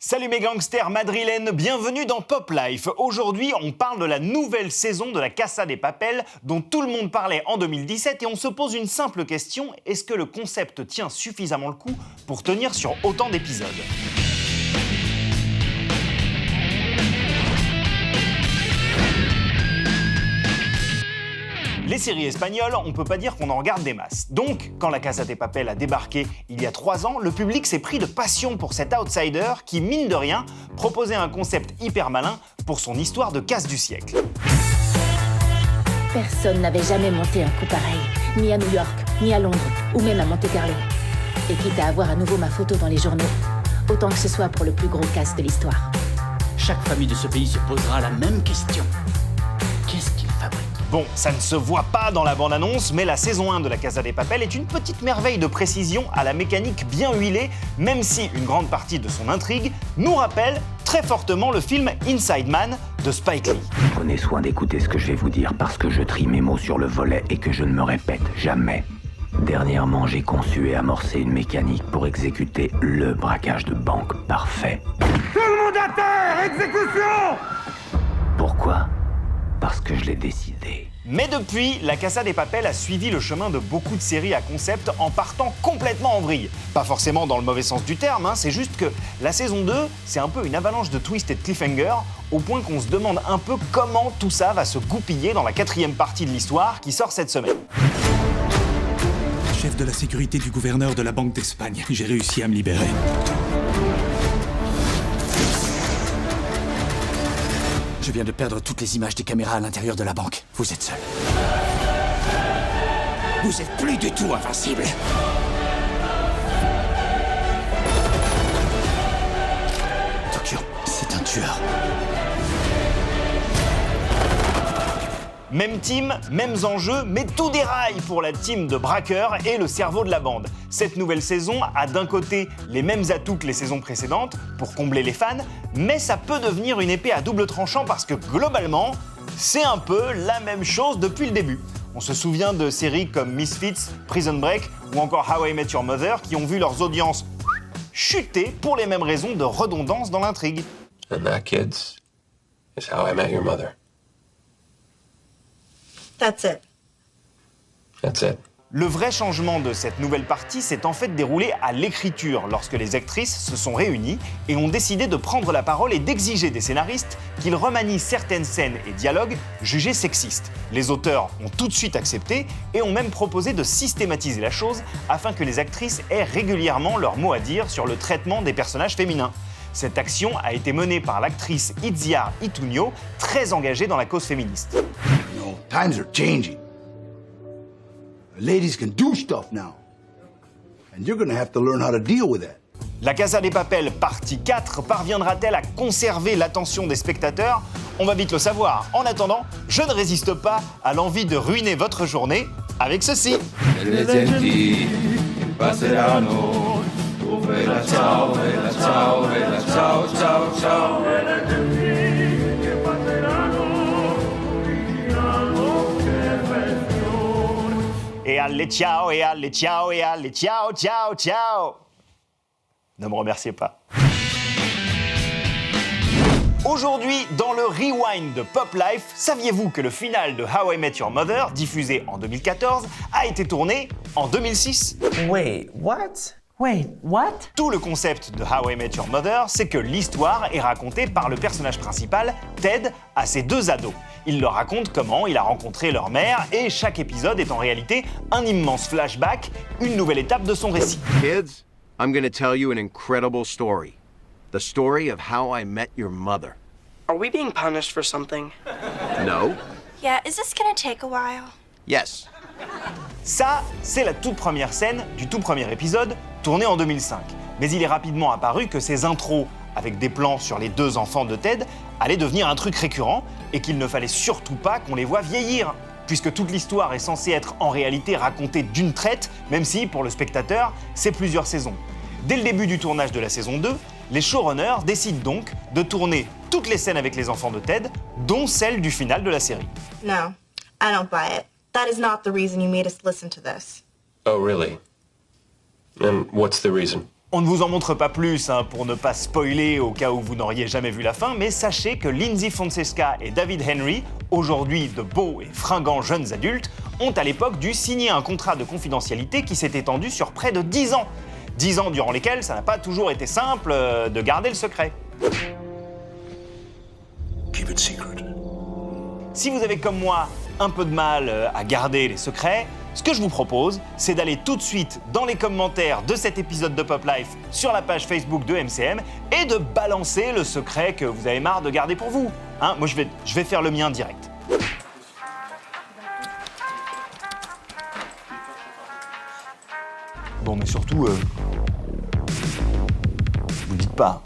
Salut mes gangsters madrilènes, bienvenue dans Pop Life. Aujourd'hui, on parle de la nouvelle saison de la Casa de Papel dont tout le monde parlait en 2017 et on se pose une simple question, est-ce que le concept tient suffisamment le coup pour tenir sur autant d'épisodes ? Les séries espagnoles, on peut pas dire qu'on en regarde des masses. Donc, quand la Casa de Papel a débarqué il y a 3 ans, le public s'est pris de passion pour cet outsider qui, mine de rien, proposait un concept hyper malin pour son histoire de casse du siècle. Personne n'avait jamais monté un coup pareil, ni à New York, ni à Londres, ou même à Monte-Carlo. Et quitte à avoir à nouveau ma photo dans les journaux, autant que ce soit pour le plus gros casse de l'histoire. Chaque famille de ce pays se posera la même question. Qu'est-ce qu'il fabrique ? Bon, ça ne se voit pas dans la bande-annonce, mais la saison 1 de la Casa de Papel est une petite merveille de précision à la mécanique bien huilée, même si une grande partie de son intrigue nous rappelle très fortement le film Inside Man de Spike Lee. Prenez soin d'écouter ce que je vais vous dire parce que je trie mes mots sur le volet et que je ne me répète jamais. Dernièrement, j'ai conçu et amorcé une mécanique pour exécuter le braquage de banque parfait. Tout le monde à terre! Exécution! Pourquoi ? Parce que je l'ai décidé. Mais depuis, la Casa de Papel a suivi le chemin de beaucoup de séries à concept en partant complètement en vrille. Pas forcément dans le mauvais sens du terme, c'est juste que la saison 2, c'est un peu une avalanche de twists et de cliffhangers, au point qu'on se demande un peu comment tout ça va se goupiller dans la 4e partie de l'histoire qui sort cette semaine. Chef de la sécurité du gouverneur de la Banque d'Espagne, j'ai réussi à me libérer. Je viens de perdre toutes les images des caméras à l'intérieur de la banque. Vous êtes seul. Vous êtes plus du tout invincible. Tokyo, c'est un tueur. Même team, mêmes enjeux, mais tout déraille pour la team de braqueurs et le cerveau de la bande. Cette nouvelle saison a d'un côté les mêmes atouts que les saisons précédentes pour combler les fans, mais ça peut devenir une épée à double tranchant parce que globalement, c'est un peu la même chose depuis le début. On se souvient de séries comme Misfits, Prison Break ou encore How I Met Your Mother qui ont vu leurs audiences chuter pour les mêmes raisons de redondance dans l'intrigue. And that, kids, is How I Met Your Mother. That's it. That's it. Le vrai changement de cette nouvelle partie s'est en fait déroulé à l'écriture lorsque les actrices se sont réunies et ont décidé de prendre la parole et d'exiger des scénaristes qu'ils remanient certaines scènes et dialogues jugés sexistes. Les auteurs ont tout de suite accepté et ont même proposé de systématiser la chose afin que les actrices aient régulièrement leur mot à dire sur le traitement des personnages féminins. Cette action a été menée par l'actrice Itziar Ituño, très engagée dans la cause féministe. No, times are changing. Ladies can do stuff now. And you're gonna have to learn how to deal with that. La Casa de Papel partie 4 parviendra-t-elle à conserver l'attention des spectateurs ? On va vite le savoir. En attendant, je ne résiste pas à l'envie de ruiner votre journée avec ceci. Et allez ciao, et allez ciao, et allez ciao, ciao, ciao. Ne me remerciez pas. Aujourd'hui, dans le Rewind de Pop Life, saviez-vous que le final de How I Met Your Mother, diffusé en 2014, a été tourné en 2006 ? Wait, what? Wait, what? Tout le concept de How I Met Your Mother, c'est que l'histoire est racontée par le personnage principal, Ted, à ses 2 ados. Il leur raconte comment il a rencontré leur mère et chaque épisode est en réalité un immense flashback, une nouvelle étape de son récit. Kids, I'm gonna tell you an incredible story. The story of how I met your mother. Are we being punished for something? No? Yeah, is this gonna take a while? Yes. Ça, c'est la toute première scène du tout premier épisode, tourné en 2005. Mais il est rapidement apparu que ces intros, avec des plans sur les 2 enfants de Ted, allaient devenir un truc récurrent et qu'il ne fallait surtout pas qu'on les voie vieillir, puisque toute l'histoire est censée être en réalité racontée d'une traite, même si, pour le spectateur, c'est plusieurs saisons. Dès le début du tournage de la saison 2, les showrunners décident donc de tourner toutes les scènes avec les enfants de Ted, dont celle du final de la série. No, I don't buy it. That is not the reason you made us listen to this. Oh, really? And what's the reason? On ne vous en montre pas plus pour ne pas spoiler au cas où vous n'auriez jamais vu la fin, mais sachez que Lindsay Fonseca et David Henry, aujourd'hui de beaux et fringants jeunes adultes, ont à l'époque dû signer un contrat de confidentialité qui s'est étendu sur près de 10 ans. 10 ans durant lesquels ça n'a pas toujours été simple de garder le secret. Keep it secret. Si vous avez comme moi un peu de mal à garder les secrets, ce que je vous propose, c'est d'aller tout de suite dans les commentaires de cet épisode de Pop Life sur la page Facebook de MCM et de balancer le secret que vous avez marre de garder pour vous. Moi, je vais faire le mien direct. Bon, mais surtout, vous le dites pas.